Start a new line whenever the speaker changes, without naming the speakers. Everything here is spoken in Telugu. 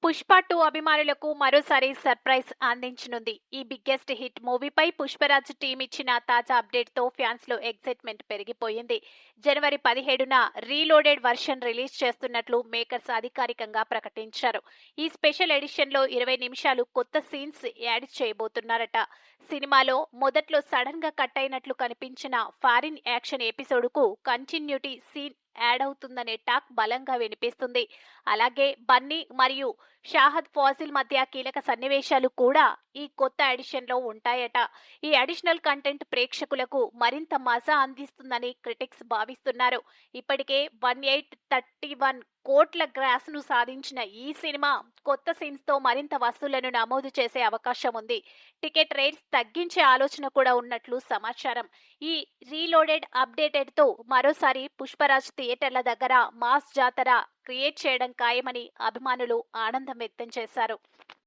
పుష్ప 2 అభిమానులకు మరోసారి సర్ప్రైజ్ అందించనుంది. ఈ బిగ్గెస్ట్ హిట్ మూవీపై పుష్పరాజ్ టీం ఇచ్చిన తాజా అప్డేట్తో ఫ్యాన్స్ లో ఎక్సైట్మెంట్ పెరిగిపోయింది. జనవరి 17న రీలోడెడ్ వర్షన్ రిలీజ్ చేస్తున్నట్లు మేకర్స్ అధికారికంగా ప్రకటించారు. ఈ స్పెషల్ ఎడిషన్ లో 20 నిమిషాలు కొత్త సీన్స్ యాడ్ చేయబోతున్నారట. సినిమాలో మొదట్లో సడన్ గా కట్ అయినట్లు కనిపించిన ఫారిన్ యాక్షన్ ఎపిసోడ్ కు కంటిన్యూటీ సీన్ యాడ్ అవుతుందనే టాక్ బలంగా వినిపిస్తుంది. అలాగే బన్నీ మరియు షాహద్ ఫాజిల్ మధ్య కీలక సన్నివేశాలు కూడా ఈ కొత్త ఎడిషన్ లో ఉంటాయట. ఈ అడిషనల్ కంటెంట్ ప్రేక్షకులకు మరింత మజా అందిస్తుందని క్రిటిక్స్ భావిస్తున్నారు. ఇప్పటికే 1831 కోట్ల గ్రాస్ ను సాధించిన ఈ సినిమా కొత్త సీన్స్ తో మరింత వసూళ్లను నమోదు చేసే అవకాశం ఉంది. టికెట్ రేట్స్ తగ్గించే ఆలోచన కూడా ఉన్నట్లు సమాచారం. ఈ రీలోడెడ్ అప్డేటెడ్ తో మరోసారి పుష్పరాజ్ థియేటర్ల దగ్గర మాస్ జాతర క్రియేట్ చేయడం ఖాయమని అభిమానులు ఆనందం వ్యక్తం చేశారు.